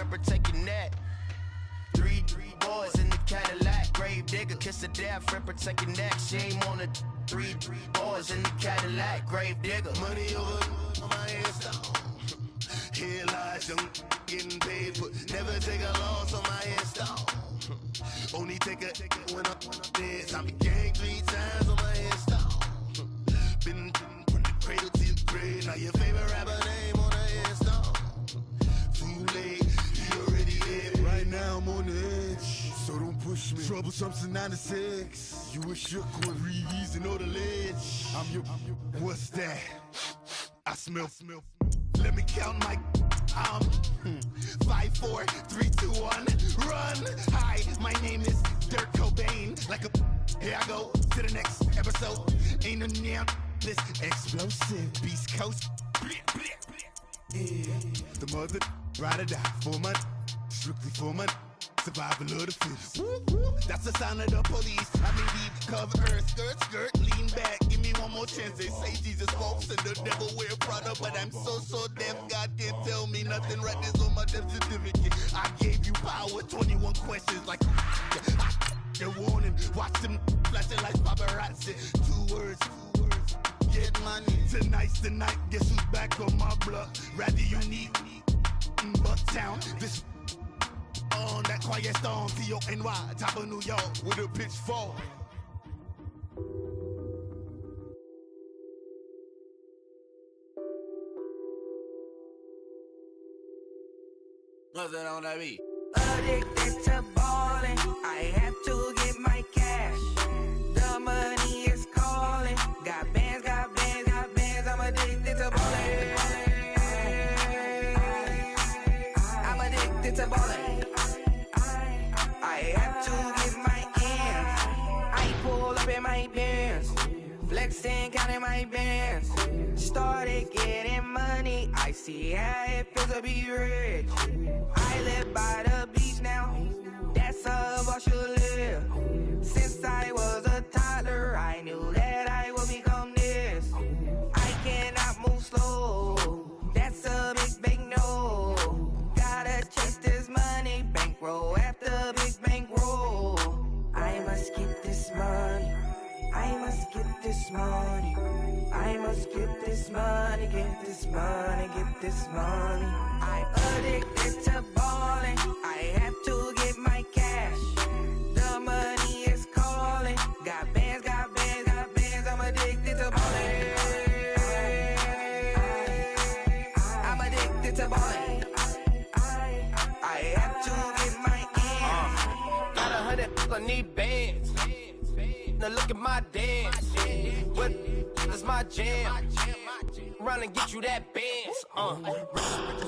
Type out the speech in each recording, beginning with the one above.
rep, protect your neck. Three boys in the Cadillac, grave digger, kiss the death, rep, protect your neck. Shame on the three boys in the Cadillac, grave digger. Money over on my headstone. Here lies young getting paid for. Never take a loss on my headstone. Only take a when I'm dead. I be gang 3 times on my headstone. Been from the cradle to the grave. Now your favorite rapper name on the headstone. Too late, he already dead. Right now I'm on the edge, so don't push me. Troublesome since 96. You were shook with Reeves and all the ledge. I'm your, what's that? I smell. Let me count my 5, 4, 3, 2, 1, run. Hi, my name is Dirk Cobain. Like a, here I go to the next episode. Ain't no damn this explosive Beast Coast. Yeah, the mother ride or die for my, strictly for my. Survival of the fittest. That's the sign of the police. I mean, deep cover earth, skirt, lean back. Give me one more chance. They say Jesus walks and the devil wear Prada, but I'm so deaf. God can't tell me nothing. Right this on my death certificate. I gave you power. 21 questions like your warning. Watch them flashing like paparazzi. 2 words. Get money. Tonight's the night. Guess who's back on my block? Rather unique. Bucktown. This. On that quiet storm, T-O-N-Y, top of New York, with a pitchfork. What's that on that beat? Addicted to ballin', I have to get my cash. The money is calling. Got bands, I'm addicted to ballin'. I'm addicted to ballin'. I have to get my ends. I pull up in my Benz, flexing, counting my bands. Started getting money, I see how it feels to be rich. I live by the beach now, that's how I should live. Since I was a toddler, I knew that I would become this. I cannot move slow, that's a big no. Gotta chase this money, bankroll after big bankroll. I must get this money, I must get this money, I must get this money, get this money, get this money. I'm addicted to ballin', I have to get my cash. The money is calling, got bands, I'm addicted to ballin'. I'm addicted to ballin'. I have to get my ends. Got 100, I need bands. Now look at my dance. What is my jam? Run and get you that bands.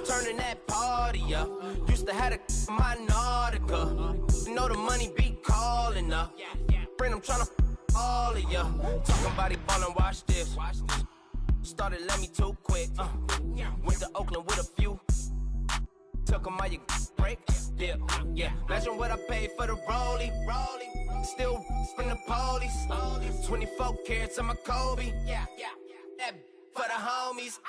Turning that party up. Used to have a my Nautica. You know the money be calling up. Friend, I'm tryna all of ya. Talking about he ballin', watch this. Started let me too quick. Went to Oakland with a few. Took 'em all you break. Yeah. Imagine what I paid for the rollie. Still from the police. 24 carats on my Kobe. Yeah. That for the homies.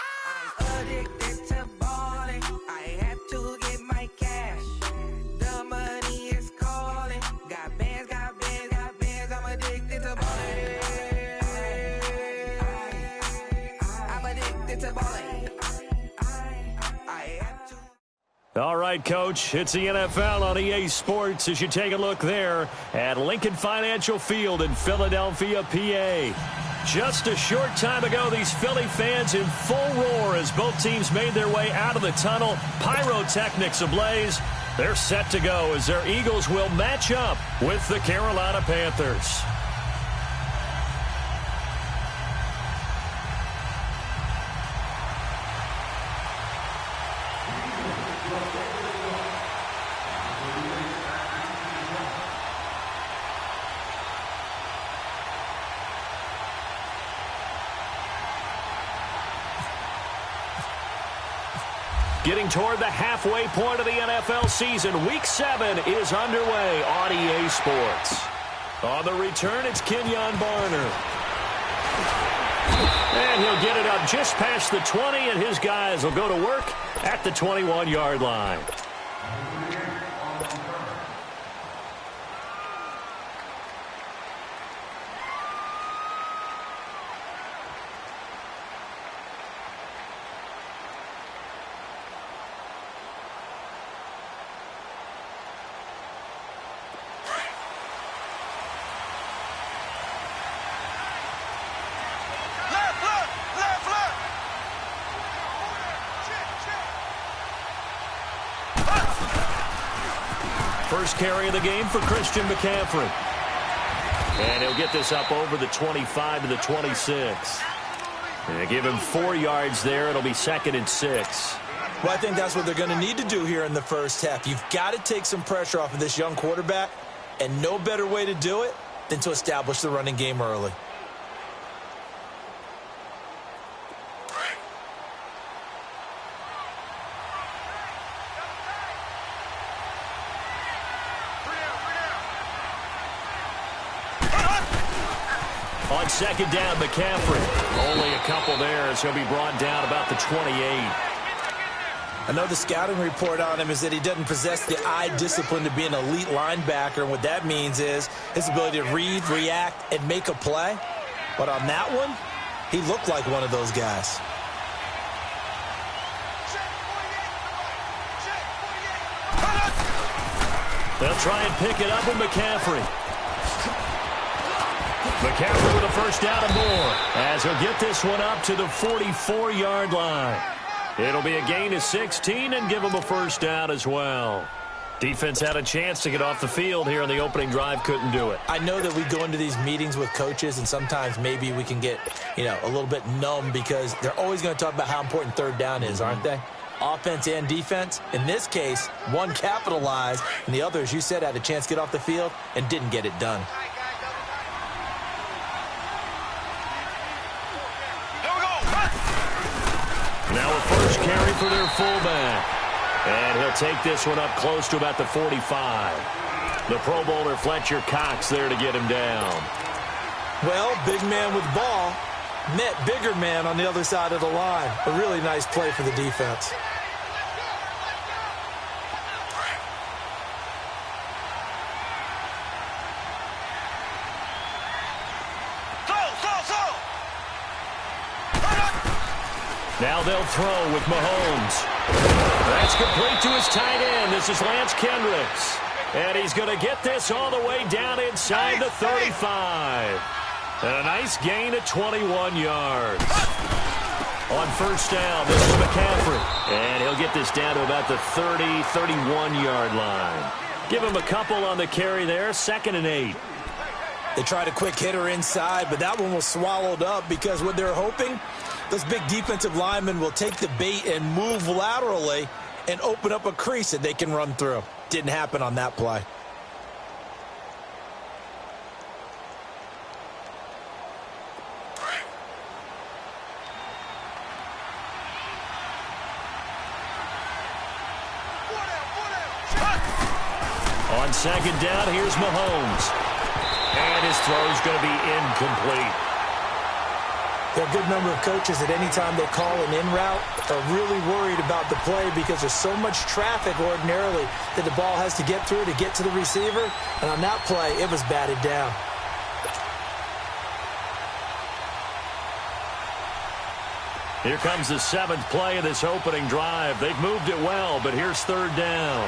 I'm addicted to ballin', I have to get my cash. The money is calling. Got bands, I'm addicted to ballin'. I'm addicted to ballin'. I have to. All right, Coach, it's the NFL on EA Sports as you take a look there at Lincoln Financial Field in Philadelphia, PA. Just a short time ago, these Philly fans in full roar as both teams made their way out of the tunnel. Pyrotechnics ablaze. They're set to go as their Eagles will match up with the Carolina Panthers. Getting toward the halfway point of the NFL season, Week 7 is underway on EA Sports. On the return, it's Kenyon Barner. And he'll get it up just past the 20, and his guys will go to work at the 21-yard line. First carry of the game for Christian McCaffrey. And he'll get this up over the 25 to the 26. And they give him 4 yards there. It'll be 2nd and 6. Well, I think that's what they're going to need to do here in the first half. You've got to take some pressure off of this young quarterback, and no better way to do it than to establish the running game early. On 2nd down, McCaffrey. Only a couple there as he'll be brought down about the 28. I know the scouting report on him is that he doesn't possess the eye discipline to be an elite linebacker, and what that means is his ability to read, react, and make a play. But on that one, he looked like one of those guys. They'll try and pick it up with McCaffrey. McCaffrey with a first down and more as he'll get this one up to the 44-yard line. It'll be a gain of 16 and give him a first down as well. Defense had a chance to get off the field here in the opening drive, couldn't do it. I know that we go into these meetings with coaches, and sometimes maybe we can get, a little bit numb because they're always going to talk about how important 3rd down is, aren't they? Offense and defense. In this case, one capitalized, and the other, as you said, had a chance to get off the field and didn't get it done. Now a first carry for their fullback. And he'll take this one up close to about the 45. The Pro Bowler Fletcher Cox there to get him down. Well, big man with ball met bigger man on the other side of the line. A really nice play for the defense. Now they'll throw with Mahomes. That's complete to his tight end. This is Lance Kendricks. And he's going to get this all the way down inside the 35. And a nice gain of 21 yards. On first down, this is McCaffrey. And he'll get this down to about the 30, 31-yard line. Give him a couple on the carry there, 2nd and 8. They tried a quick hitter inside, but that one was swallowed up because what they're hoping, those big defensive linemen will take the bait and move laterally and open up a crease that they can run through. Didn't happen on that play. On 2nd down, here's Mahomes. And his throw's going to be incomplete. There are a good number of coaches that any time they call an in route are really worried about the play because there's so much traffic ordinarily that the ball has to get through to get to the receiver. And on that play, it was batted down. Here comes the 7th play of this opening drive. They've moved it well, but here's 3rd down.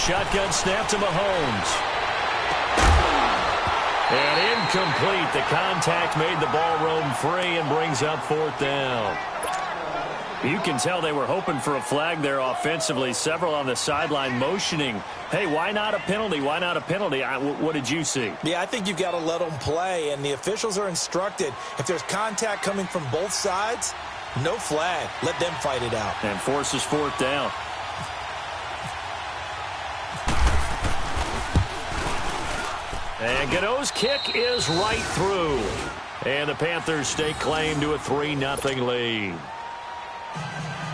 Shotgun snap to Mahomes. And incomplete. The contact made the ball roam free and brings up 4th down. You can tell they were hoping for a flag there offensively. Several on the sideline motioning, hey, why not a penalty? Why not a penalty? What did you see? Yeah, I think you've got to let them play, and the officials are instructed. If there's contact coming from both sides, no flag. Let them fight it out. And forces 4th down. And Gano's kick is right through. And the Panthers stake claim to a 3-0 lead.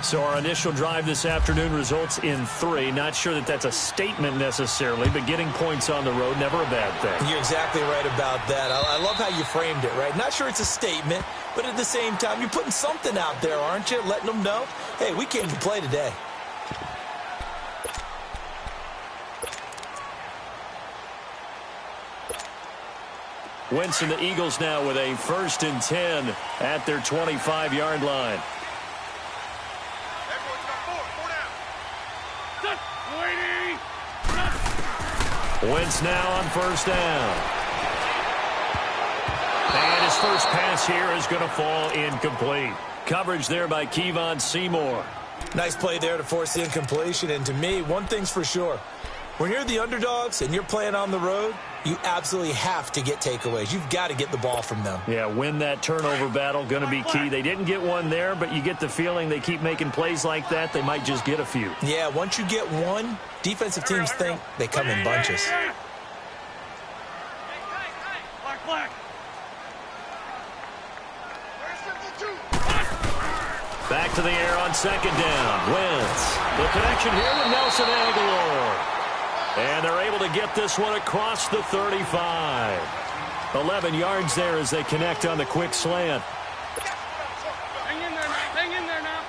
So our initial drive this afternoon results in 3. Not sure that that's a statement necessarily, but getting points on the road, never a bad thing. You're exactly right about that. I love how you framed it, right? Not sure it's a statement, but at the same time, you're putting something out there, aren't you? Letting them know, hey, we came to play today. Wentz and the Eagles now with a 1st and 10 at their 25-yard line. Wentz now on 1st down. And his first pass here is going to fall incomplete. Coverage there by Kevon Seymour. Nice play there to force the incompletion. And to me, one thing's for sure. When you're the underdogs and you're playing on the road, you absolutely have to get takeaways. You've got to get the ball from them. Yeah, win that turnover battle, going to be key. They didn't get one there, but you get the feeling they keep making plays like that, they might just get a few. Yeah, once you get one, defensive teams think they come in bunches. Back to the air on 2nd down. Wentz. The connection here with Nelson Aguilar. And they're able to get this one across the 35. 11 yards there as they connect on the quick slant. Hang in there now. Hang in there now.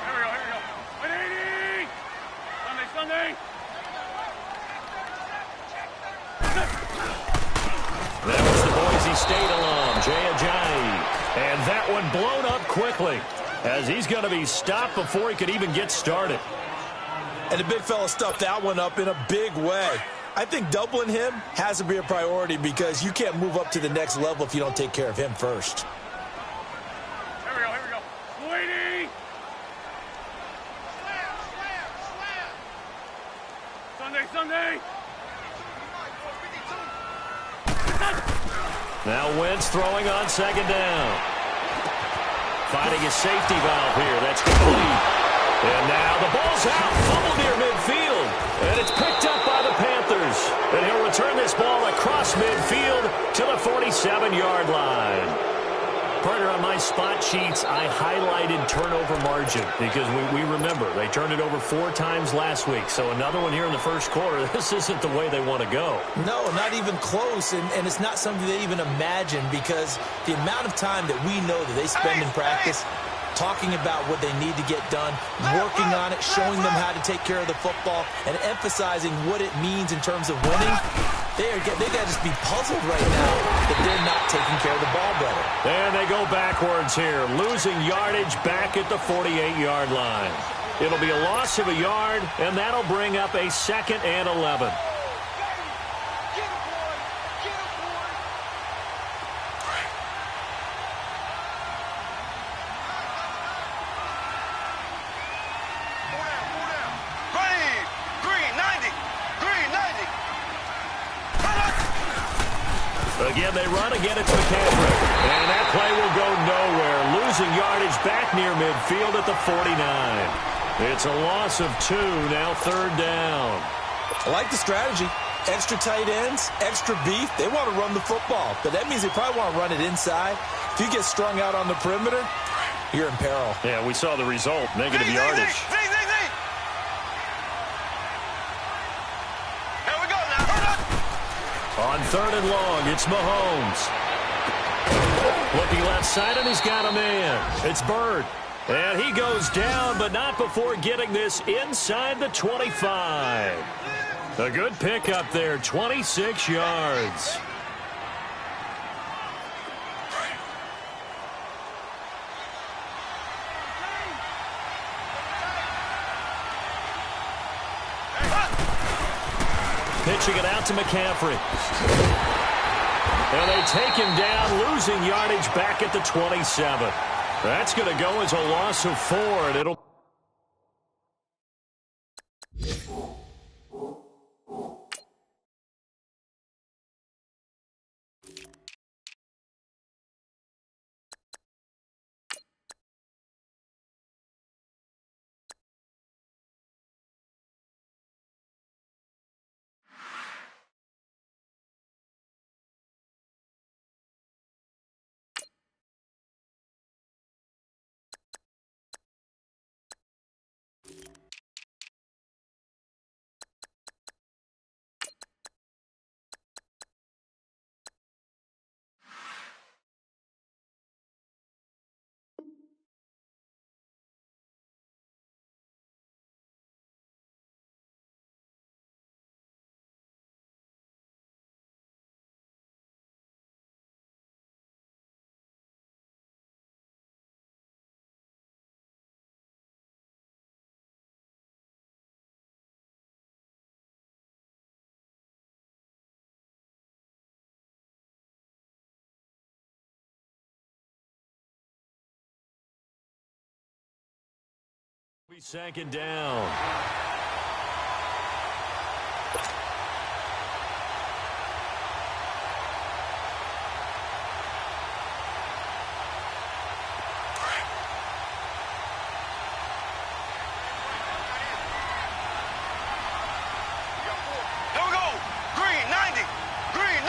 Here we go. 180. Sunday. That was the Boise State alum, Jay Ajayi. And that one blown up quickly as he's going to be stopped before he could even get started. And the big fella stuffed that one up in a big way. I think doubling him has to be a priority because you can't move up to the next level if you don't take care of him first. Here we go. 280. Sunday. Now Wentz throwing on 2nd down. Finding a safety valve here. That's complete. And now the ball's out. Fumbled near midfield. And it's picked up by the Panthers. And he'll return this ball across midfield to the 47-yard line. Partner, on my spot sheets, I highlighted turnover margin because we remember they turned it over 4 times last week. So another one here in the first quarter. This isn't the way they want to go. No, not even close. And it's not something they even imagine because the amount of time that we know that they spend in practice talking about what they need to get done, working on it, showing them how to take care of the football, and emphasizing what it means in terms of winning. They got to just be puzzled right now that they're not taking care of the ball better. And they go backwards here, losing yardage back at the 48-yard line. It'll be a loss of a yard, and that'll bring up a 2nd and 11. Again, they run. Again, it's McCaffrey. And that play will go nowhere. Losing yardage back near midfield at the 49. It's a loss of 2, now 3rd down. I like the strategy. Extra tight ends, extra beef. They want to run the football, but that means they probably want to run it inside. If you get strung out on the perimeter, you're in peril. Yeah, we saw the result. Negative yardage. On 3rd and long, it's Mahomes. Looking left side, and he's got a man. It's Bird. And he goes down, but not before getting this inside the 25. A good pickup there, 26 yards. Pitching it out to McCaffrey. And they take him down, losing yardage back at the 27. That's going to go as a loss of 4, and it'll... Second down. Here we go. Green 90. Green 90.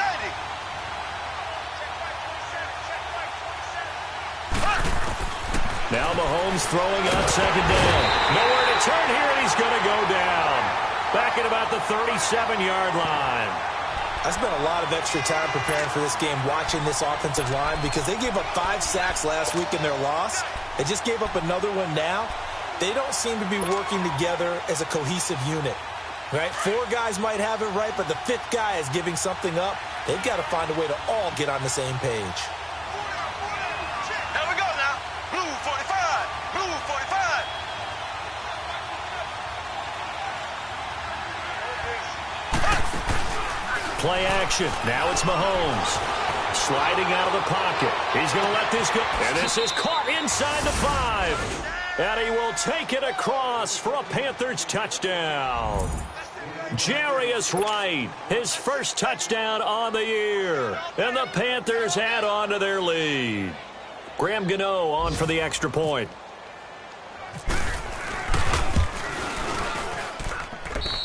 Now Mahomes throwing on second down. Nowhere to turn here, and he's going to go down. Back at about the 37-yard line. I spent a lot of extra time preparing for this game watching this offensive line because they gave up 5 sacks last week in their loss. They just gave up another one now. They don't seem to be working together as a cohesive unit. Right? 4 guys might have it right, but the 5th guy is giving something up. They've got to find a way to all get on the same page. Here we go now. Blue 45. Blue 45. Play action. Now it's Mahomes. Sliding out of the pocket. He's going to let this go. And this is caught inside the 5. And he will take it across for a Panthers touchdown. Jarius Wright, his first touchdown on the year. And the Panthers add on to their lead. Graham Gano on for the extra point.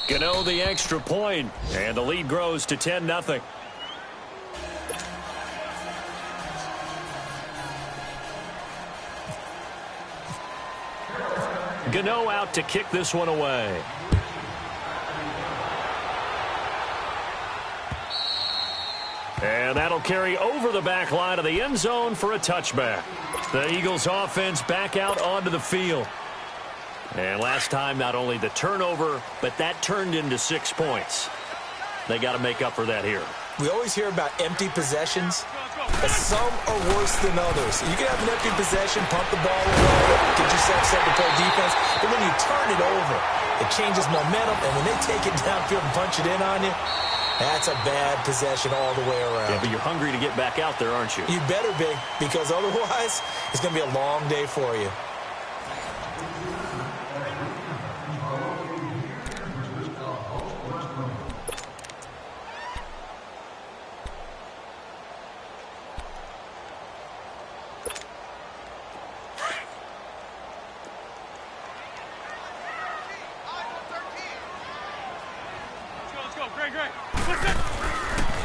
Gano the extra point, and the lead grows to 10-0. Gano out to kick this one away. And that'll carry over the back line of the end zone for a touchback. The Eagles offense back out onto the field. And last time, not only the turnover, but that turned into 6 points. They got to make up for that here. We always hear about empty possessions, but some are worse than others. You can have an empty possession, pump the ball away, get yourself set to play defense, but when you turn it over, it changes momentum, and when they take it downfield and punch it in on you, that's a bad possession all the way around. Yeah, but you're hungry to get back out there, aren't you? You better be, because otherwise, it's going to be a long day for you.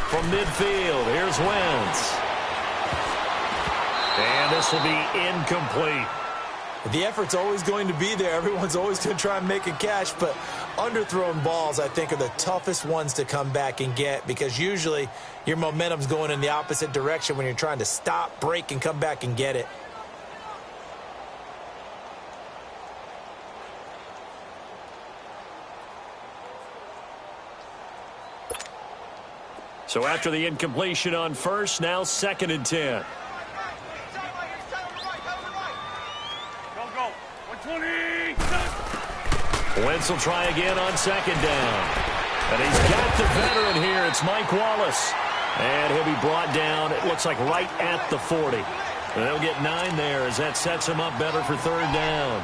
From midfield, here's Wentz. And this will be incomplete. The effort's always going to be there. Everyone's always going to try and make a catch, but underthrown balls, I think, are the toughest ones to come back and get because usually your momentum's going in the opposite direction when you're trying to stop, break, and come back and get it. So after the incompletion on first, now 2nd and 10. Go. 120. Wentz will try again on 2nd down. And he's got the veteran here. It's Mike Wallace. And he'll be brought down, it looks like, right at the 40. And they'll get 9 there as that sets him up better for 3rd down.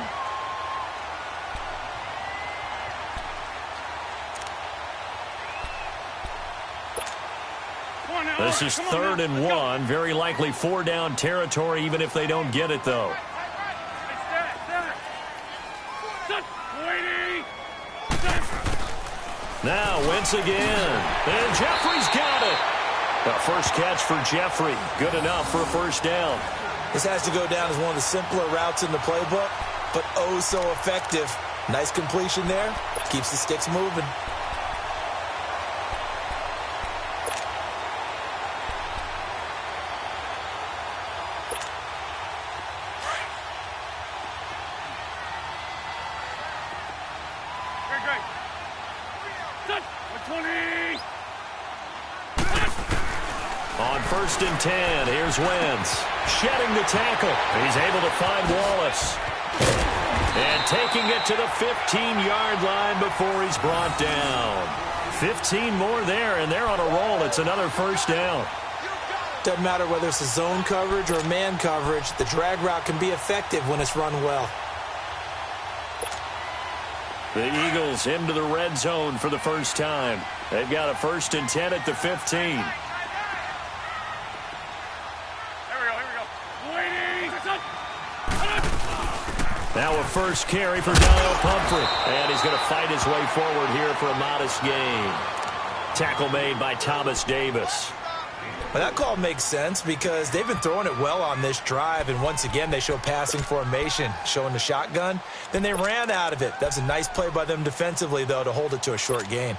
This is 3rd and 1. Very likely 4-down territory, even if they don't get it, though. Now, Wentz again. And Jeffrey's got it. The first catch for Jeffrey. Good enough for a 1st down. This has to go down as one of the simpler routes in the playbook, but oh so effective. Nice completion there. Keeps the sticks moving. On 1st and 10, here's Wentz. Shedding the tackle. He's able to find Wallace. And taking it to the 15-yard line before he's brought down. 15 more there, and they're on a roll. It's another 1st down. Doesn't matter whether it's a zone coverage or man coverage, the drag route can be effective when it's run well. The Eagles into the red zone for the first time. They've got a 1st and 10 at the 15. Here we go. Waiting. Now a first carry for Daniel Pumphrey. And he's going to fight his way forward here for a modest gain. Tackle made by Thomas Davis. Well, that call makes sense because they've been throwing it well on this drive, and once again they show passing formation, showing the shotgun. Then they ran out of it. That's a nice play by them defensively, though, to hold it to a short gain.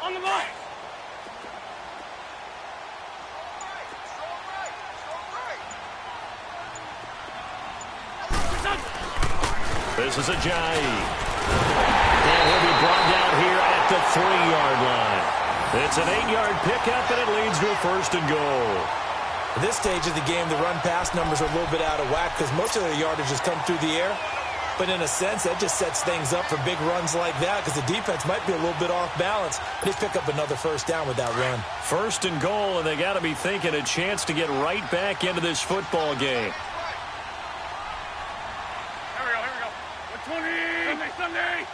On the ball. This is Ajayi. And he'll be brought down here at the 3-yard line. It's an 8-yard pickup, and it leads to a 1st and goal. At this stage of the game, the run-pass numbers are a little bit out of whack because most of their yardage has come through the air. But in a sense, that just sets things up for big runs like that because the defense might be a little bit off balance. They pick up another 1st down with that run. 1st and goal, and they got to be thinking a chance to get right back into this football game. Sunday.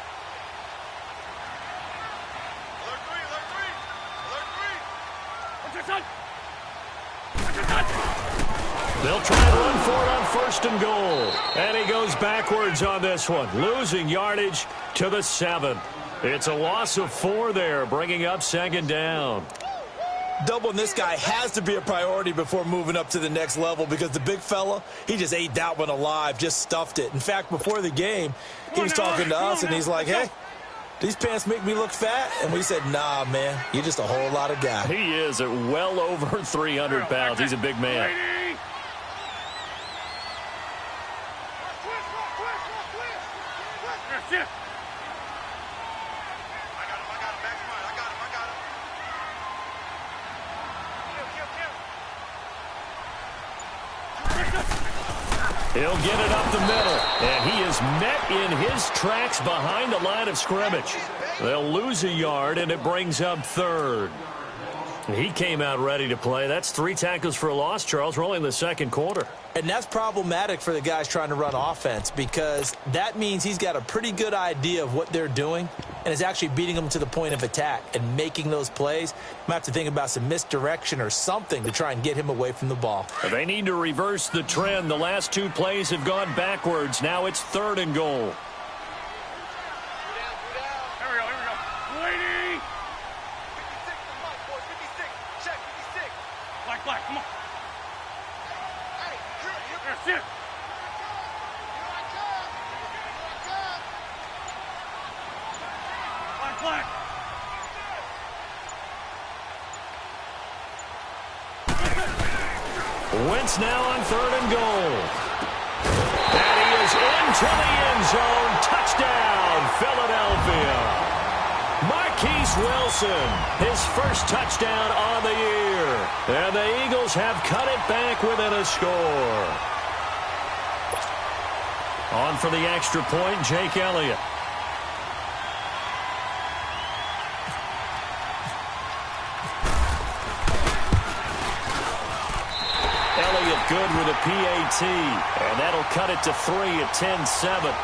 They'll try and run for it on 1st and goal. And he goes backwards on this one, losing yardage to the 7. It's a loss of 4 there, bringing up 2nd down. Doubling this guy has to be a priority before moving up to the next level because the big fella, he just ate that one alive, just stuffed it. In fact, before the game, he was talking to us, and he's like, hey, these pants make me look fat? And we said, nah, man, you're just a whole lot of guy. He is at well over 300 pounds. He's a big man. He'll get it up the middle, and he is met in his tracks behind the line of scrimmage. They'll lose a yard, and it brings up 3rd. He came out ready to play. That's 3 tackles for a loss, Charles. We're only in the 2nd quarter. And that's problematic for the guys trying to run offense because that means he's got a pretty good idea of what they're doing and is actually beating them to the point of attack and making those plays. Might have to think about some misdirection or something to try and get him away from the ball. They need to reverse the trend. The last 2 plays have gone backwards. Now it's 3rd and goal. Here we go. Waiting. 56, check 56. Black, come on. Here, sit. Black. Wentz now on 3rd and goal. And he is into the end zone. Touchdown, Philadelphia. Marquise Wilson, his 1st touchdown on the year. And the Eagles have cut it back within a score. On for the extra point, Jake Elliott. Elliott good with a PAT, and that'll cut it to 3 at 10-7.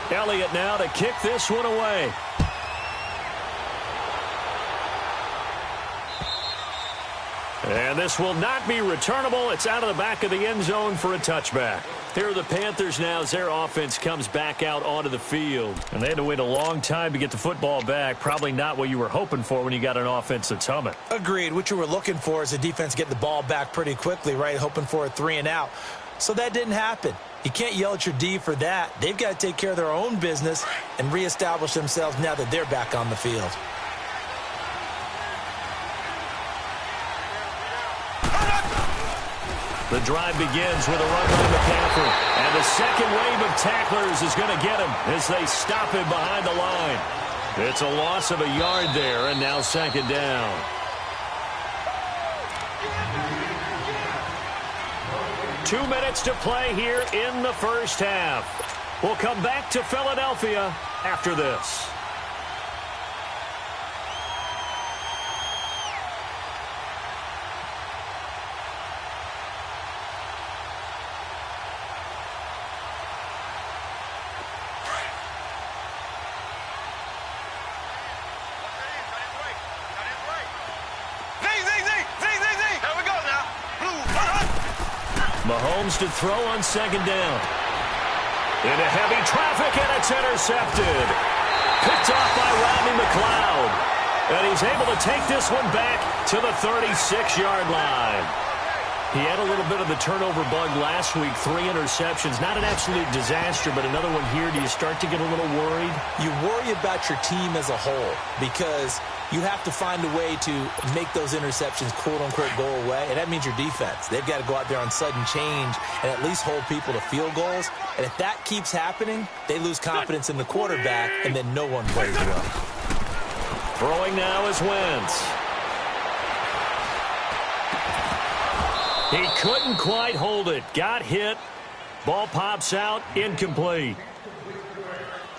Elliott now to kick this one away. And this will not be returnable. It's out of the back of the end zone for a touchback. Here are the Panthers now as their offense comes back out onto the field. And they had to wait a long time to get the football back. Probably not what you were hoping for when you got an offense that's humming. Agreed. What you were looking for is the defense get the ball back pretty quickly, right? Hoping for a 3 and out. So that didn't happen. You can't yell at your D for that. They've got to take care of their own business and reestablish themselves now that they're back on the field. The drive begins with a run by McCaffrey. And the second wave of tacklers is going to get him as they stop him behind the line. It's a loss of a yard there, and now second down. Two minutes to play here in the first half. We'll come back to Philadelphia after this. Mahomes to throw on second down. Into heavy traffic, and it's intercepted. Picked off by Rodney McLeod. And he's able to take this one back to the 36-yard line. He had a little bit of the turnover bug last week, 3 interceptions. Not an absolute disaster, but another one here. Do you start to get a little worried? You worry about your team as a whole because you have to find a way to make those interceptions, quote-unquote, go away, and that means your defense. They've got to go out there on sudden change and at least hold people to field goals. And if that keeps happening, they lose confidence in the quarterback, and then no one plays well. Throwing now is Wentz. He couldn't quite hold it. Got hit. Ball pops out. Incomplete.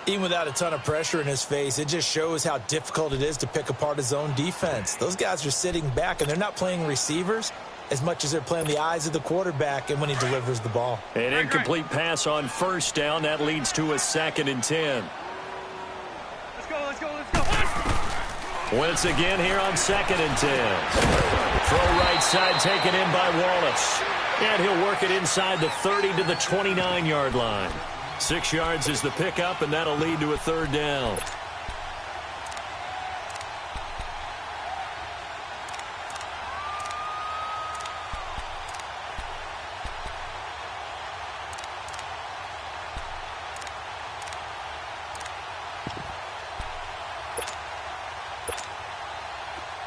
Even without a ton of pressure in his face, it just shows how difficult it is to pick apart his own defense. Those guys are sitting back, and they're not playing receivers as much as they're playing the eyes of the quarterback and when he delivers the ball. An incomplete pass on first down. That leads to a 2nd and 10. Let's go, let's go, let's go. Wentz again here on 2nd and 10. Throw right side taken in by Wallace. And he'll work it inside the 30 to the 29-yard line. 6 yards is the pickup, and that'll lead to a 3rd down.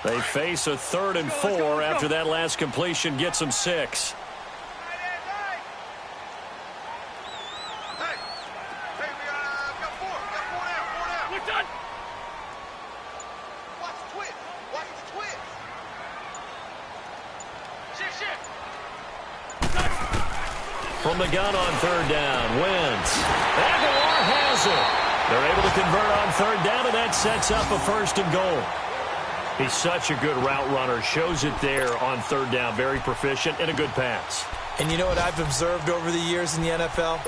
They face a 3rd and 4 after that last completion gets them 6. From the gun on 3rd down, Wentz. Aguilar has it. They're able to convert on 3rd down, and that sets up a 1st and goal. He's such a good route runner. Shows it there on 3rd down. Very proficient and a good pass. And you know what I've observed over the years in the NFL?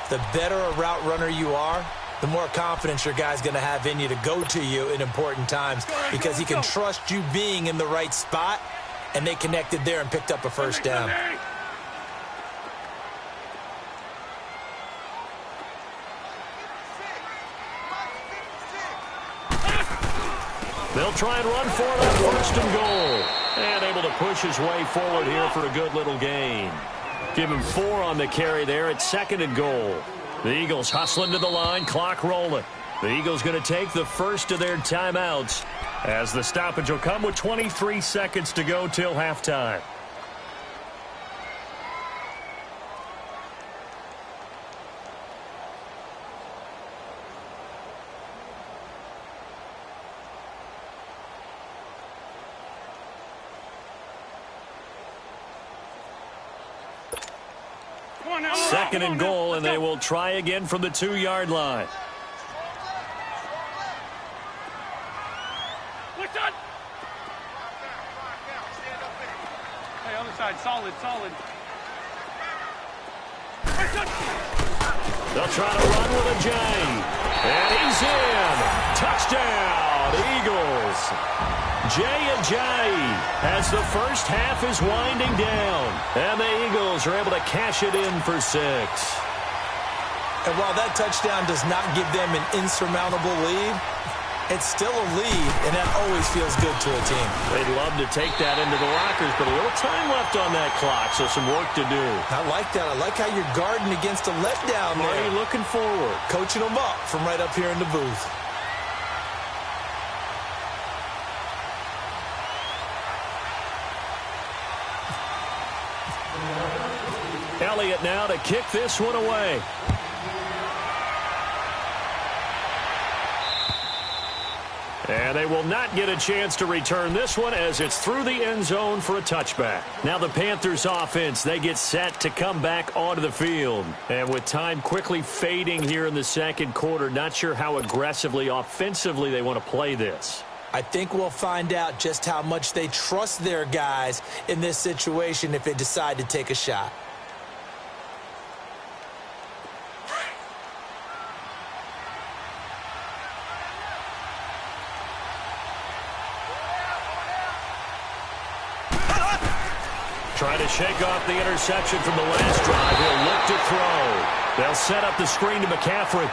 The better a route runner you are, the more confidence your guy's going to have in you to go to you in important times because he can trust you being in the right spot, and they connected there and picked up a 1st down. They'll try and run for it on 1st and goal. And able to push his way forward here for a good little gain. Give him 4 on the carry there at 2nd and goal. The Eagles hustling to the line, clock rolling. The Eagles going to take the first of their timeouts as the stoppage will come with 23 seconds to go till halftime. Second and goal, and they will try again from the 2-yard line. Hey, other side, solid, solid. They'll try to run with a J. And he's in. Touchdown, Eagles. Jay as the first half is winding down. And the Eagles are able to cash it in for 6. And while that touchdown does not give them an insurmountable lead, it's still a lead, and that always feels good to a team. They'd love to take that into the lockers, but a little time left on that clock, so some work to do. I like that. I like how you're guarding against a letdown there. Marty looking forward. Coaching them up from right up here in the booth. Elliott now to kick this one away. And they will not get a chance to return this one as it's through the end zone for a touchback. Now the Panthers offense, they get set to come back onto the field. And with time quickly fading here in the second quarter, not sure how aggressively, offensively they want to play this. I think we'll find out just how much they trust their guys in this situation if they decide to take a shot. Trying to shake off the interception from the last drive. He'll look to throw. They'll set up the screen to McCaffrey.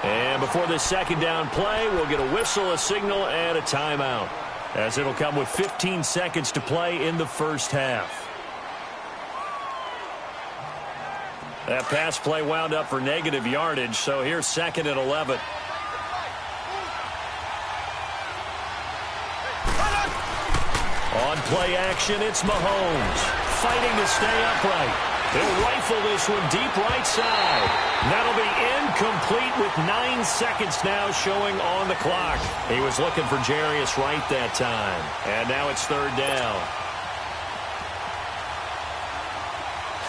And before this second down play, we'll get a whistle, a signal, and a timeout, as it'll come with 15 seconds to play in the first half. That pass play wound up for negative yardage, so here's 2nd and 11. On play action, it's Mahomes, fighting to stay upright. He'll rifle this one deep right side. That'll be incomplete with 9 seconds now showing on the clock. He was looking for Jarius Wright that time. And now it's 3rd down.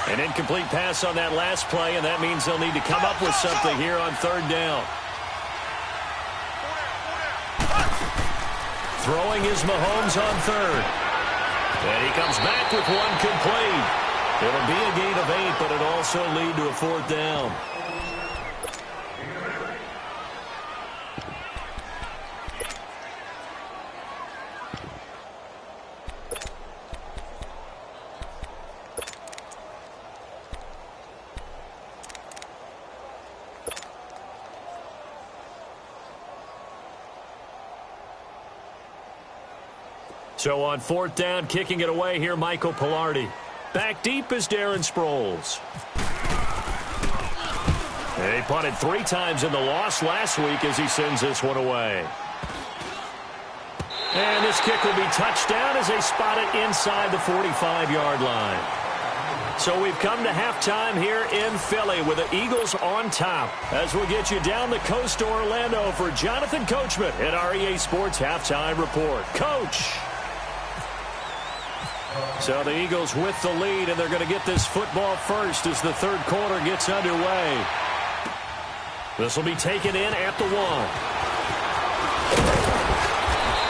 An incomplete pass on that last play, and that means they'll need to come up with something here on 3rd down. Throwing is Mahomes on 3rd. And he comes back with one complete. It'll be a gain of 8, but it'll also lead to a 4th down. So on 4th down, kicking it away here, Michael Pilardi. Back deep is Darren Sproles. And he punted 3 times in the loss last week as he sends this one away. And this kick will be touched down as they spot it inside the 45-yard line. So we've come to halftime here in Philly with the Eagles on top. As we'll get you down the coast to Orlando for Jonathan Coachman at our EA Sports Halftime Report. Coach! So the Eagles with the lead, and they're going to get this football first as the 3rd quarter gets underway. This will be taken in at the 1.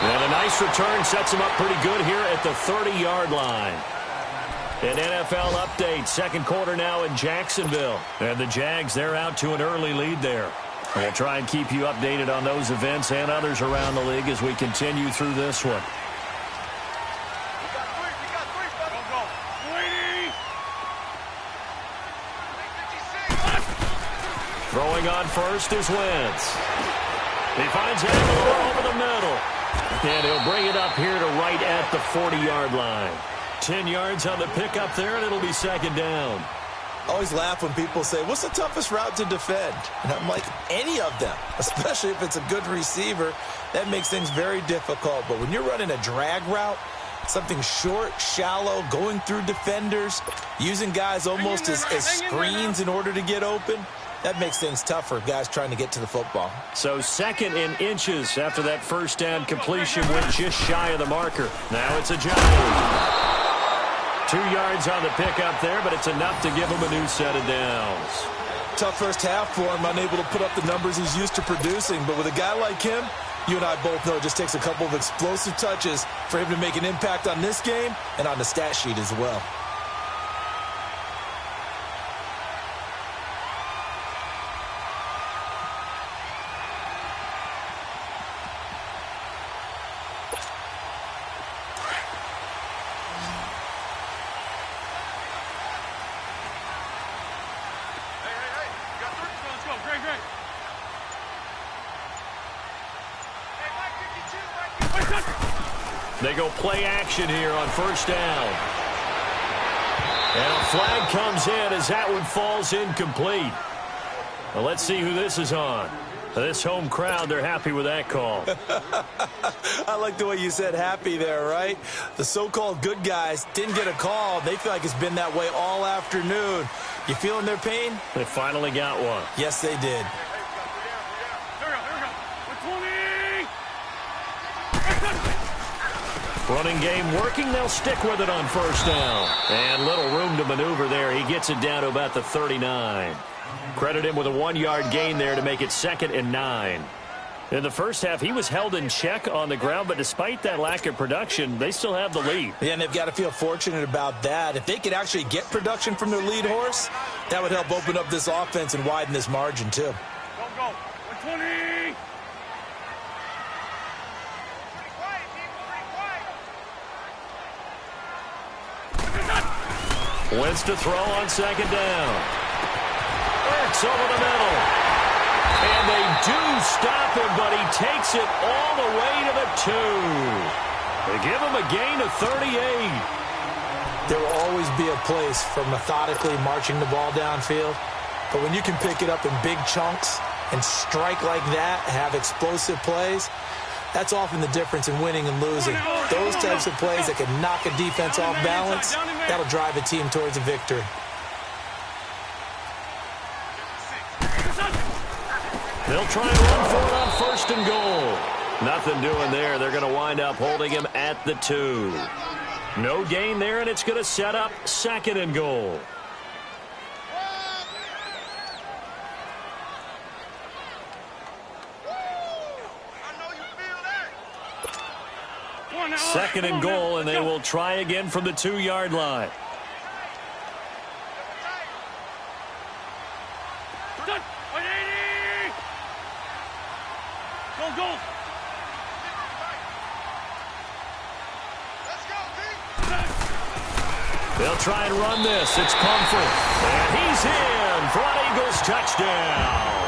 And a nice return sets them up pretty good here at the 30-yard line. An NFL update, 2nd quarter now in Jacksonville. And the Jags, they're out to an early lead there. And we'll try and keep you updated on those events and others around the league as we continue through this one. Throwing on first is Wentz. He finds Aguilar over the middle. And he'll bring it up here to right at the 40-yard line. 10 yards on the pickup there, and it'll be 2nd down. I always laugh when people say, what's the toughest route to defend? And I'm like, any of them, especially if it's a good receiver. That makes things very difficult. But when you're running a drag route, something short, shallow, going through defenders, using guys almost as screens in order to get open, that makes things tough for guys trying to get to the football. So 2nd in inches after that 1st down completion went just shy of the marker. Now it's a Giant. 2 yards on the pickup there, but it's enough to give him a new set of downs. Tough first half for him, unable to put up the numbers he's used to producing. But with a guy like him, you and I both know it just takes a couple of explosive touches for him to make an impact on this game and on the stat sheet as well. They go play action here on 1st down. And a flag comes in as that one falls incomplete. Well, let's see who this is on. This home crowd, they're happy with that call. I like the way you said happy there, right? The so-called good guys didn't get a call. They feel like it's been that way all afternoon. You feeling their pain? They finally got one. Yes, they did. Running game working. They'll stick with it on first down. And little room to maneuver there. He gets it down to about the 39. Credit him with a 1-yard gain there to make it 2nd and 9. In the first half, he was held in check on the ground, but despite that lack of production, they still have the lead. Yeah, and they've got to feel fortunate about that. If they could actually get production from their lead horse, that would help open up this offense and widen this margin, too. Go, go. 120. Wentz to throw on 2nd down. Ertz over the middle. And they do stop him, but he takes it all the way to the 2. They give him a gain of 38. There will always be a place for methodically marching the ball downfield. But when you can pick it up in big chunks and strike like that, have explosive plays, that's often the difference in winning and losing. Those types of plays that can knock a defense off balance, that'll drive a team towards a victory. They'll try and run for it on 1st and goal. Nothing doing there. They're going to wind up holding him at the 2. No gain there, and it's going to set up 2nd and goal. Second and goal, and they will try again from the 2-yard line. Go. They'll try and run this. It's Pumphrey. And he's in for an Eagles touchdown.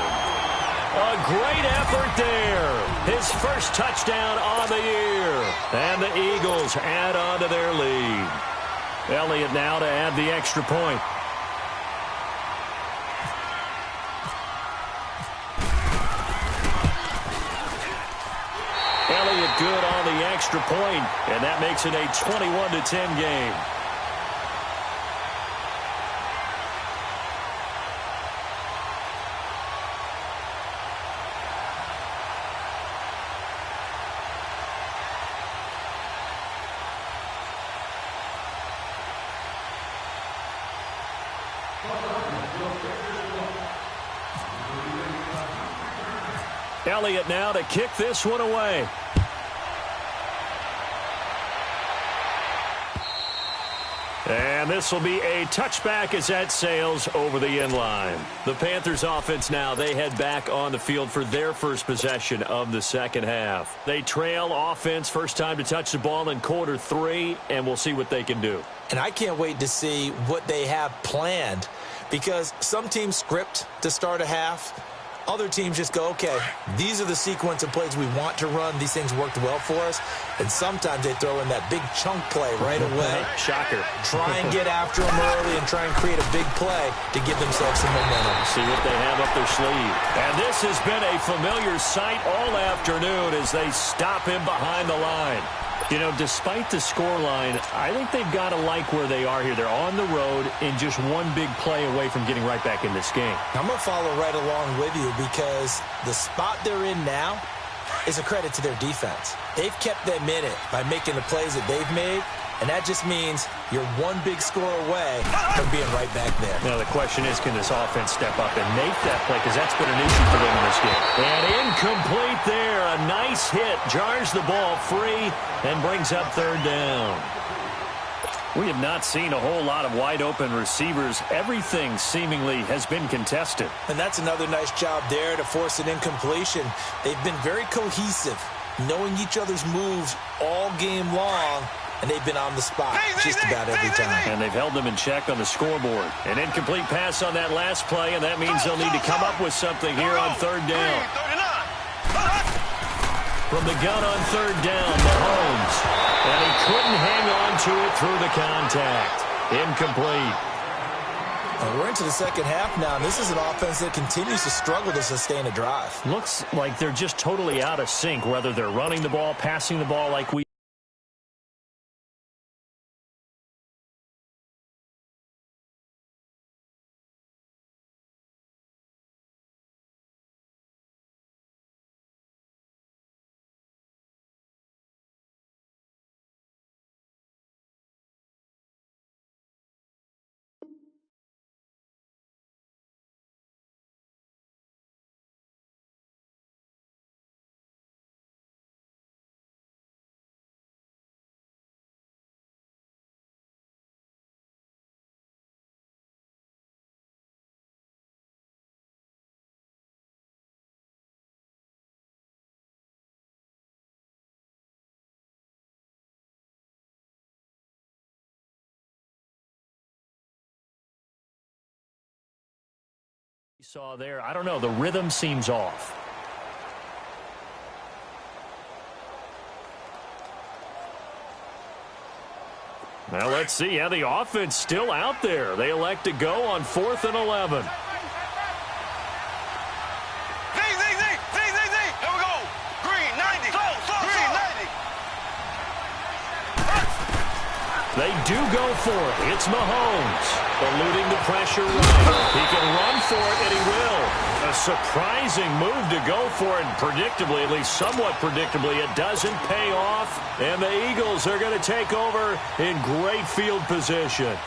A great effort there. His first touchdown on the year. And the Eagles add on to their lead. Elliott now to add the extra point. Elliott good on the extra point, and that makes it a 21-10 game. Elliott now to kick this one away. And this will be a touchback as that sails over the end line. The Panthers offense now, they head back on the field for their first possession of the second half. They trail offense, first time to touch the ball in quarter 3, and we'll see what they can do. And I can't wait to see what they have planned, because some teams script to start a half. Other teams just go, okay, these are the sequence of plays we want to run. These things worked well for us. And sometimes they throw in that big chunk play right away. Shocker. Try and get after them early and try and create a big play to give themselves some momentum. See what they have up their sleeve. And this has been a familiar sight all afternoon as they stop him behind the line. You know, despite the scoreline, I think they've got to like where they are here. They're on the road and just one big play away from getting right back in this game. I'm going to follow right along with you because the spot they're in now is a credit to their defense. They've kept them in it by making the plays that they've made, and that just means you're one big score away from being right back there. Now, the question is, can this offense step up and make that play? Because that's been an issue for them in this game. And incomplete there. A nice hit. Jars the ball free and brings up 3rd down. We have not seen a whole lot of wide-open receivers. Everything seemingly has been contested. And that's another nice job there to force an incompletion. They've been very cohesive, knowing each other's moves all game long, and they've been on the spot just about every time. And they've held them in check on the scoreboard. An incomplete pass on that last play, and that means they'll need to come up with something here on 3rd down. From the gun on 3rd down, Mahomes. And he couldn't hang on to it through the contact. Incomplete. We're into the second half now, and this is an offense that continues to struggle to sustain a drive. Looks like they're just totally out of sync, whether they're running the ball, passing the ball like we Saw there, I don't know, the rhythm seems off. Now let's see how the offense still out there. They elect to go on 4th and 11. Here we go. Green 90. Green 90. They do go for it. It's Mahomes eluding the pressure right. He can run for it, and he will. A surprising move to go for it, and predictably, at least somewhat predictably, it doesn't pay off, and the Eagles are going to take over in great field position.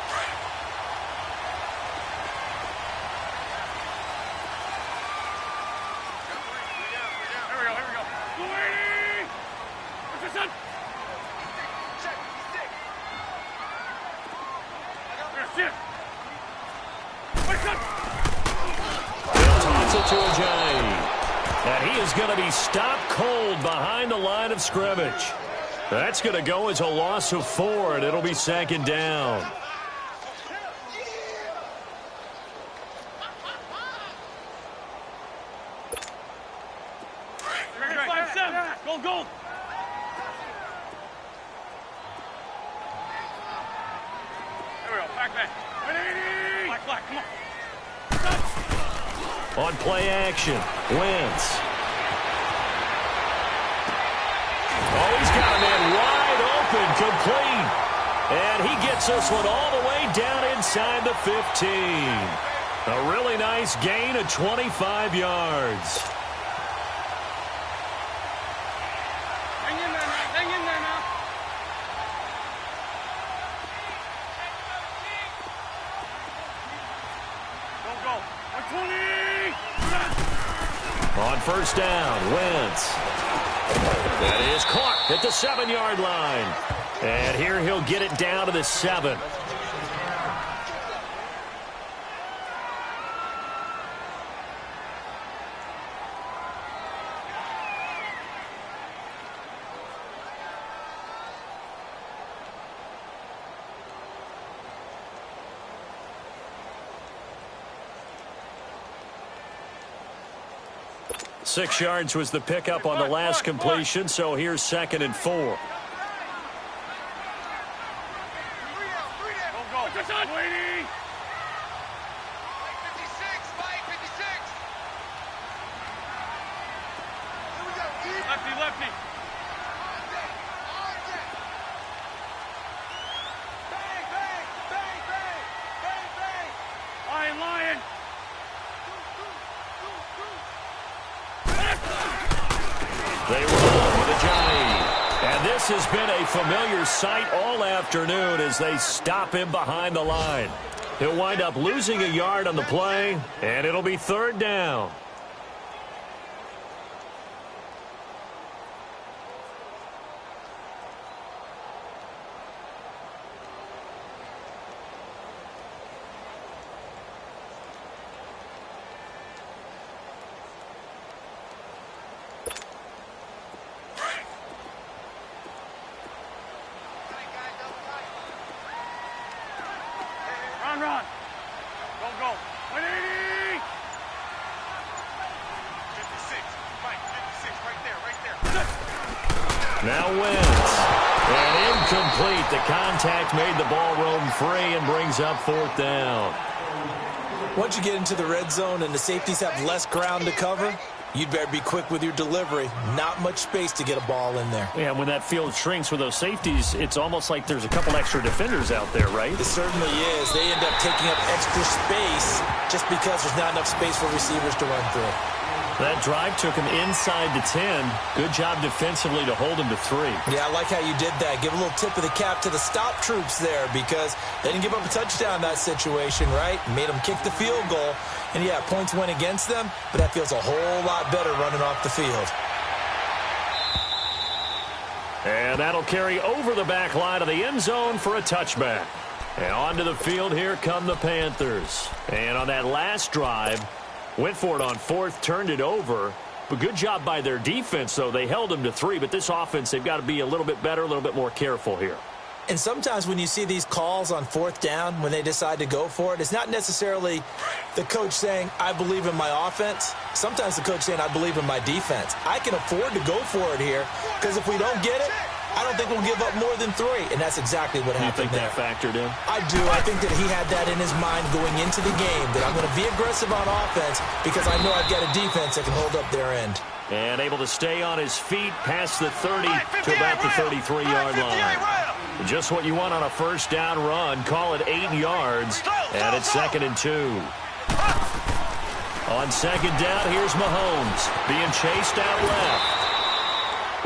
Going to be stopped cold behind the line of scrimmage. That's going to go as a loss of 4, and it'll be 2nd down. Go. There we go. Back. 180. Black, come on. On play action, Wentz. Oh, he's got a man wide open, complete. And he gets this one all the way down inside the 15. A really nice gain of 25 yards. Hang in there now. Go. 120. On 1st down, Wentz. That is caught at the 7-yard line. And here he'll get it down to the 7. Six yards was the pickup on the last completion, so here's 2nd and 4. Go. Waiting. 56. Lefty. Bang. Lion. They roll with a Johnny. And this has been a familiar sight all afternoon as they stop him behind the line. He'll wind up losing a yard on the play, and it'll be 3rd down. Run. Go. 180. 56. Right there. Now Wentz. And incomplete. The contact made the ball roam free and brings up 4th down. Once you get into the red zone and the safeties have less ground to cover, you'd better be quick with your delivery. Not much space to get a ball in there. Yeah, when that field shrinks with those safeties, it's almost like there's a couple extra defenders out there, right? It certainly is. They end up taking up extra space just because there's not enough space for receivers to run through. That drive took him inside the 10. Good job defensively to hold him to 3. Yeah, I like how you did that. Give a little tip of the cap to the stop troops there because they didn't give up a touchdown in that situation, right? Made them kick the field goal. And, yeah, points went against them, but that feels a whole lot better running off the field. And that'll carry over the back line of the end zone for a touchback. And onto the field, here come the Panthers. And on that last drive, went for it on 4th, turned it over. But good job by their defense, though. They held them to 3, but this offense, they've got to be a little bit better, a little bit more careful here. And sometimes when you see these calls on fourth down, when they decide to go for it, it's not necessarily the coach saying, I believe in my offense. Sometimes the coach saying, I believe in my defense. I can afford to go for it here because if we don't get it, I don't think we'll give up more than 3. And that's exactly what happened there. You think that factored in? I do. I think that he had that in his mind going into the game, that I'm going to be aggressive on offense because I know I've got a defense that can hold up their end. And able to stay on his feet past the 30 to about the 33-yard line. Just what you want on a first down run. Call it 8 yards. And it's 2nd and 2. On second down, here's Mahomes being chased out left.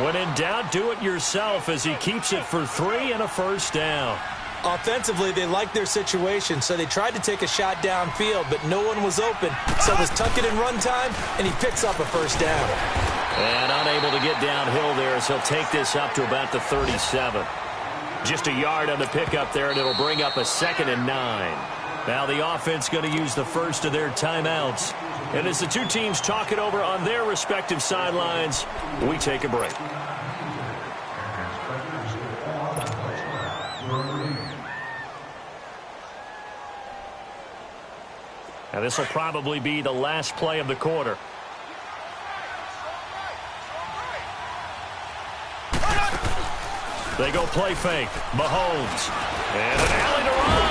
When in doubt, do it yourself as he keeps it for 3 and a first down. Offensively, they liked their situation, so they tried to take a shot downfield, but no one was open. So it was tuck it in run time, and he picks up a first down. And unable to get downhill there as he'll take this up to about the 37. Just a yard on the pickup there, and it'll bring up a 2nd and 9. Now the offense going to use the first of their timeouts. And as the two teams talk it over on their respective sidelines, we take a break. Now this will probably be the last play of the quarter. They go play fake. Mahomes. And an alley to run.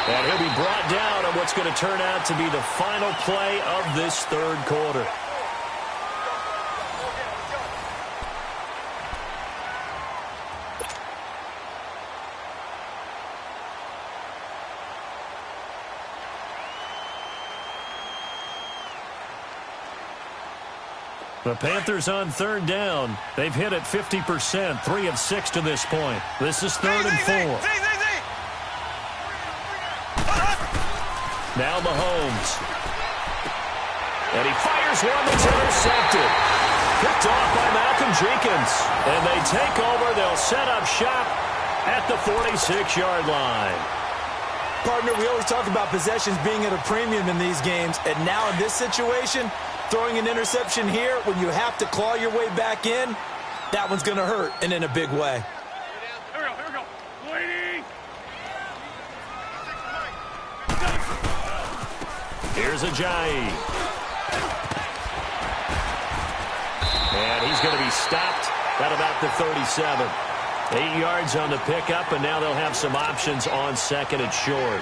And he'll be brought down on what's going to turn out to be the final play of this third quarter. The Panthers on third down. They've hit it 50%, 3 of 6 to this point. This is 3rd and 4. Now Mahomes. And he fires one that's intercepted. Picked off by Malcolm Jenkins. And they take over. They'll set up shop at the 46-yard line. Partner, we always talk about possessions being at a premium in these games. And now in this situation, throwing an interception here when you have to claw your way back in, that one's going to hurt, and in a big way. Here we go. Waiting. Here's Ajayi. And he's going to be stopped at about the 37. 8 yards on the pickup, and now they'll have some options on 2nd and short.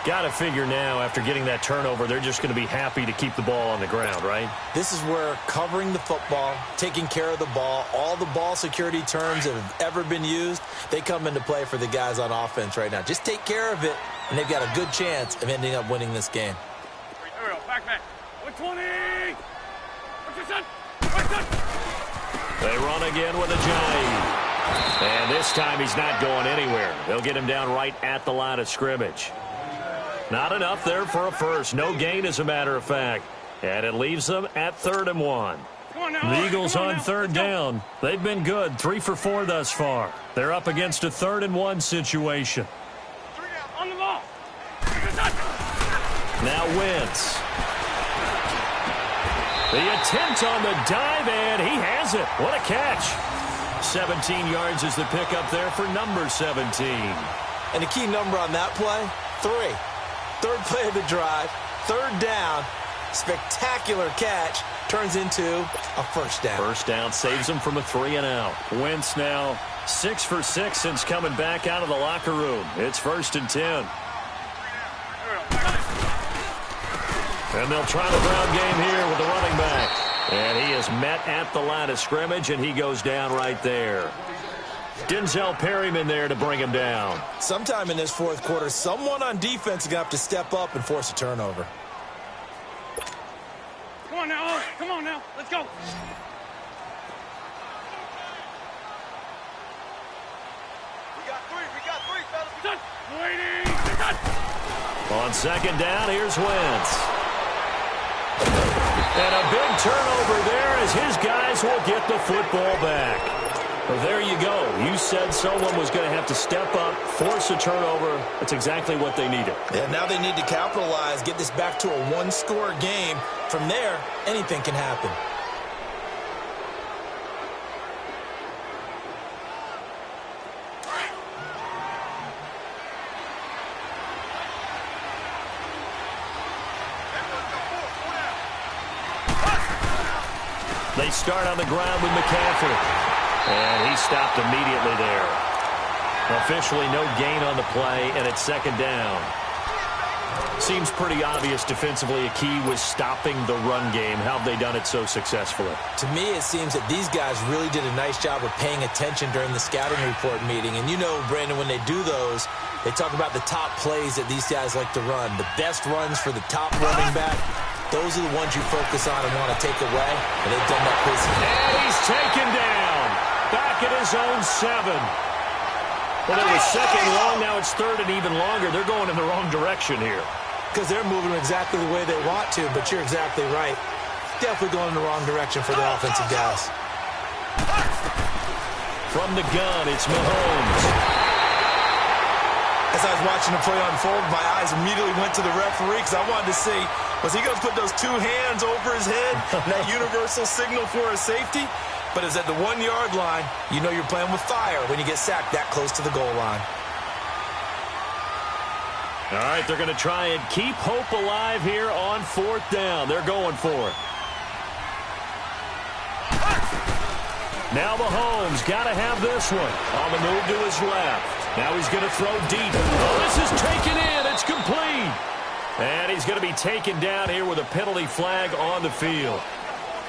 Got to figure now, after getting that turnover, they're just going to be happy to keep the ball on the ground, right? This is where covering the football, taking care of the ball, all the ball security terms that have ever been used, they come into play for the guys on offense right now. Just take care of it, and they've got a good chance of ending up winning this game. Here we go. Back. 120. What's your son? They run again with Ajayi. And this time he's not going anywhere. They'll get him down right at the line of scrimmage. Not enough there for a first. No gain, as a matter of fact. And it leaves them at 3rd and 1. The Eagles on third down. They've been good. 3 for 4 thus far. They're up against a 3rd and 1 situation. On the ball. Now Wentz. The attempt on the dive, and he has it. What a catch. 17 yards is the pickup there for number 17. And the key number on that play, 3. 3rd play of the drive, 3rd down, spectacular catch, turns into a first down. First down saves him from a 3 and out. Wentz now 6 for 6 since coming back out of the locker room. It's 1st and 10. And they'll try the ground game here with the running back. And he is met at the line of scrimmage, and he goes down right there. Denzel Perryman there to bring him down. Sometime in this fourth quarter, someone on defense is going to have to step up and force a turnover. Come on now. Let's go. We got three, fellas. Waiting. On second down, here's Wentz. And a big turnover there as his guys will get the football back. Well, there you go. You said someone was going to have to step up, force a turnover. That's exactly what they needed. And now they need to capitalize, get this back to a one-score game. From there, anything can happen. They start on the ground with McCaffrey. And he stopped immediately there. Officially no gain on the play, and it's second down. Seems pretty obvious defensively a key was stopping the run game. How have they done it so successfully? To me, it seems that these guys really did a nice job of paying attention during the scouting report meeting. And you know, Brandon, when they do those, they talk about the top plays that these guys like to run. The best runs for the top running back, those are the ones you focus on and want to take away. And they've done that this year. And he's taken down. Back at his own 7. Well, it was second long. Now it's third and even longer. They're going in the wrong direction here. Because they're moving exactly the way they want to, but you're exactly right. Definitely going in the wrong direction for the offensive guys. From the gun, it's Mahomes. As I was watching the play unfold, my eyes immediately went to the referee because I wanted to see, was he going to put those 2 hands over his head, that universal signal for a safety? But it's at the 1-yard line. You know you're playing with fire when you get sacked that close to the goal line. All right, they're going to try and keep hope alive here on 4th down. They're going for it. Now Mahomes got to have this one. On the move to his left. Now he's going to throw deep. Oh, this is taken in. It's complete. And he's going to be taken down here with a penalty flag on the field.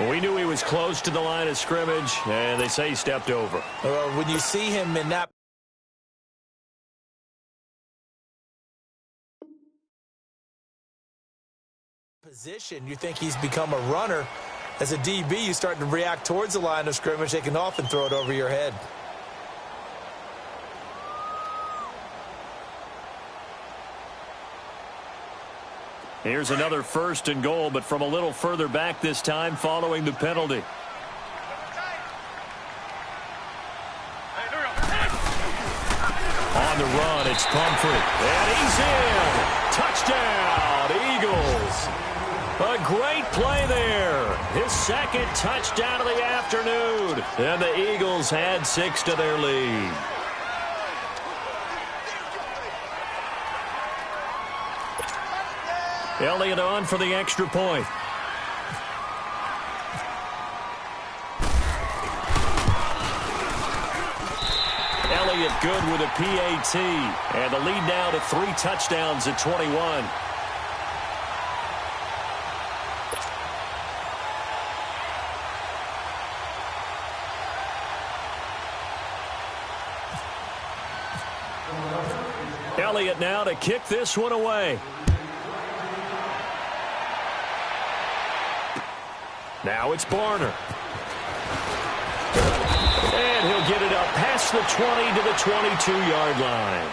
Well, we knew he was close to the line of scrimmage, and they say he stepped over. When you see him in that position, you think he's become a runner. As a DB, you start to react towards the line of scrimmage. They can often throw it over your head. Here's another 1st and goal, but from a little further back this time following the penalty. On the run, it's Pumphrey. And he's in. Touchdown, Eagles. A great play there. His 2nd touchdown of the afternoon. And the Eagles had 6 to their lead. Elliott on for the extra point. Elliott good with a PAT. And the lead now to 3 touchdowns at 21. Elliott now to kick this one away. Now it's Barner. And he'll get it up past the 20 to the 22-yard line.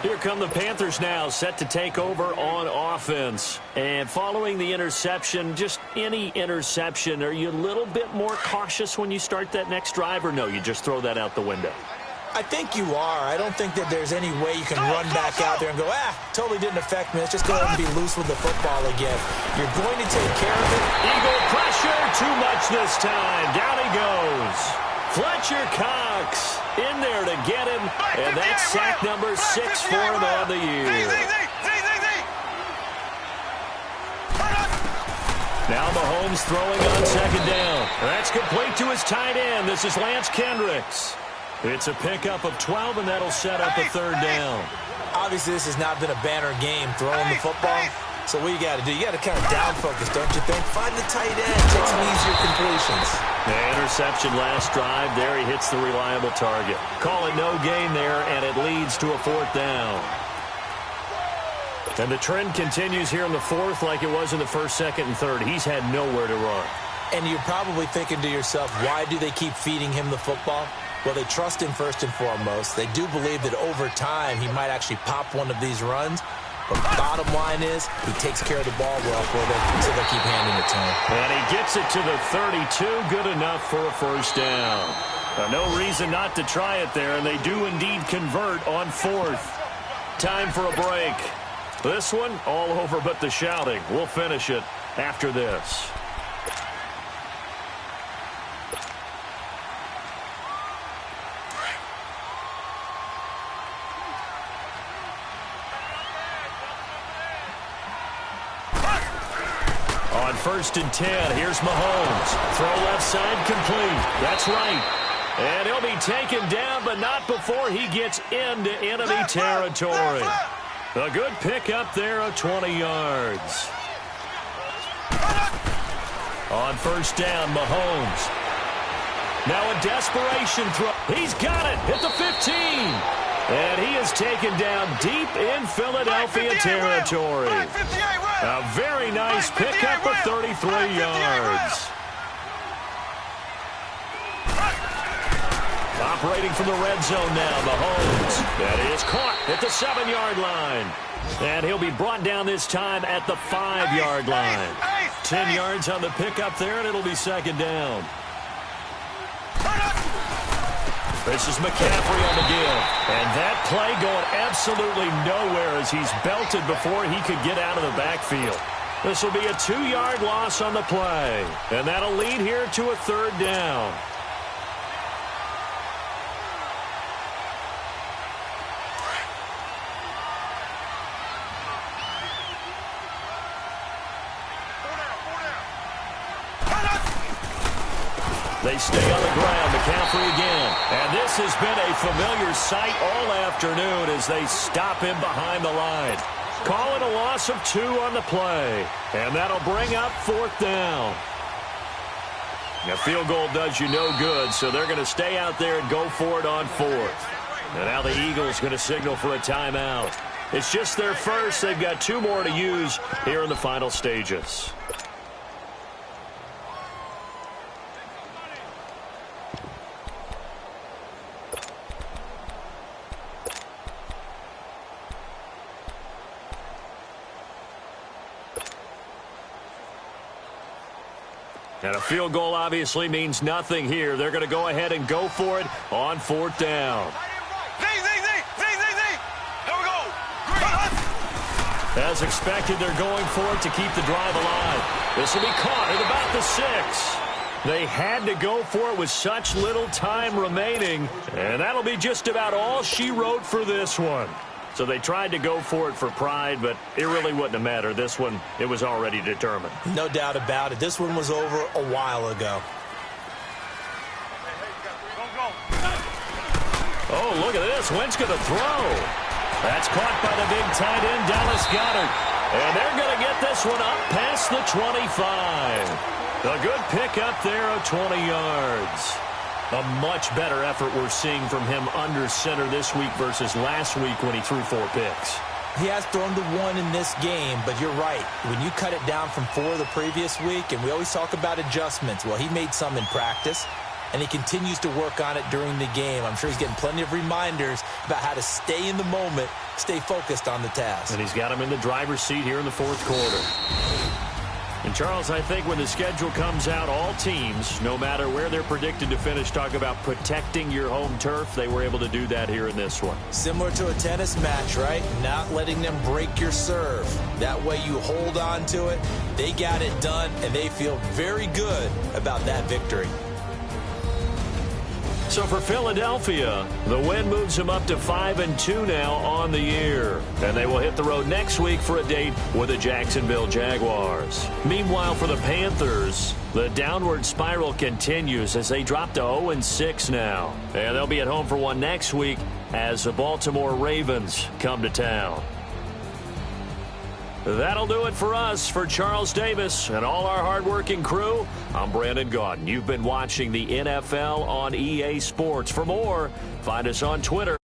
Here come the Panthers now, set to take over on offense. And following the interception, just any interception, are you a little bit more cautious when you start that next drive, or no, you just throw that out the window? I think you are. I don't think that there's any way you can run back out there and go, totally didn't affect me. Let's just go ahead and be loose with the football again. You're going to take care of it. Eagle pressure, too much this time. Down he goes. Fletcher Cox in there to get him, and that's sack number 6 for him on the year. Now Mahomes throwing on 2nd down. That's complete to his tight end. This is Lance Kendricks. It's a pickup of 12, and that'll set up a 3rd down. Obviously, this has not been a banner game throwing the football. So what you got to do, you got to kind of down focus, don't you think? Find the tight end, take some easier completions. The interception last drive. There he hits the reliable target. Call it no gain there, and it leads to a 4th down. And the trend continues here in the 4th like it was in the 1st, 2nd, and 3rd. He's had nowhere to run. And you're probably thinking to yourself, why do they keep feeding him the football? Well, they trust him first and foremost. They do believe that over time he might actually pop one of these runs. But the bottom line is he takes care of the ball well for them, so they keep handing it to him. And he gets it to the 32. Good enough for a 1st down. No reason not to try it there, and they do indeed convert on 4th. Time for a break. This one all over but the shouting. We'll finish it after this. On 1st and 10. Here's Mahomes. Throw left side complete. That's right. And he'll be taken down, but not before he gets into enemy territory. A good pickup there of 20 yards. On 1st down, Mahomes. Now a desperation throw. He's got it at the 15. And he is taken down deep in Philadelphia territory. A very nice pickup of 33 yards. Operating from the red zone now, Mahomes. That is caught at the 7-yard line. And he'll be brought down this time at the 5-yard line. 10 yards on the pickup there, and it'll be 2nd down. This is McCaffrey on the give. And that play going absolutely nowhere as he's belted before he could get out of the backfield. This will be a 2-yard loss on the play. And that'll lead here to a 3rd down. They stay on the ground. McCaffrey again. And this has been a familiar sight all afternoon as they stop him behind the line. Call it a loss of 2 on the play. And that'll bring up 4th down. A field goal does you no good, so they're going to stay out there and go for it on 4th. And now the Eagles going to signal for a timeout. It's just their first. They've got 2 more to use here in the final stages. And a field goal obviously means nothing here. They're going to go ahead and go for it on 4th down. As expected, they're going for it to keep the drive alive. This will be caught at about the 6. They had to go for it with such little time remaining. And that'll be just about all she wrote for this one. So they tried to go for it for pride, but it really wouldn't have mattered. This one, it was already determined. No doubt about it. This one was over a while ago. Oh, look at this. Wentz going to throw. That's caught by the big tight end, Dallas Goedert. And they're going to get this one up past the 25. A good pickup there of 20 yards. A much better effort we're seeing from him under center this week versus last week when he threw 4 picks. He has thrown to 1 in this game, but you're right. When you cut it down from 4 the previous week, and we always talk about adjustments, well, he made some in practice, and he continues to work on it during the game. I'm sure he's getting plenty of reminders about how to stay in the moment, stay focused on the task. And he's got him in the driver's seat here in the 4th quarter. And, Charles, I think when the schedule comes out, all teams, no matter where they're predicted to finish, talk about protecting your home turf. They were able to do that here in this one. Similar to a tennis match, right? Not letting them break your serve. That way you hold on to it. They got it done, and they feel very good about that victory. So for Philadelphia, the win moves them up to 5-2 now on the year. And they will hit the road next week for a date with the Jacksonville Jaguars. Meanwhile, for the Panthers, the downward spiral continues as they drop to 0-6 now. And they'll be at home for one next week as the Baltimore Ravens come to town. That'll do it for us. For Charles Davis and all our hardworking crew, I'm Brandon Gaudin. You've been watching the NFL on EA Sports. For more, find us on Twitter.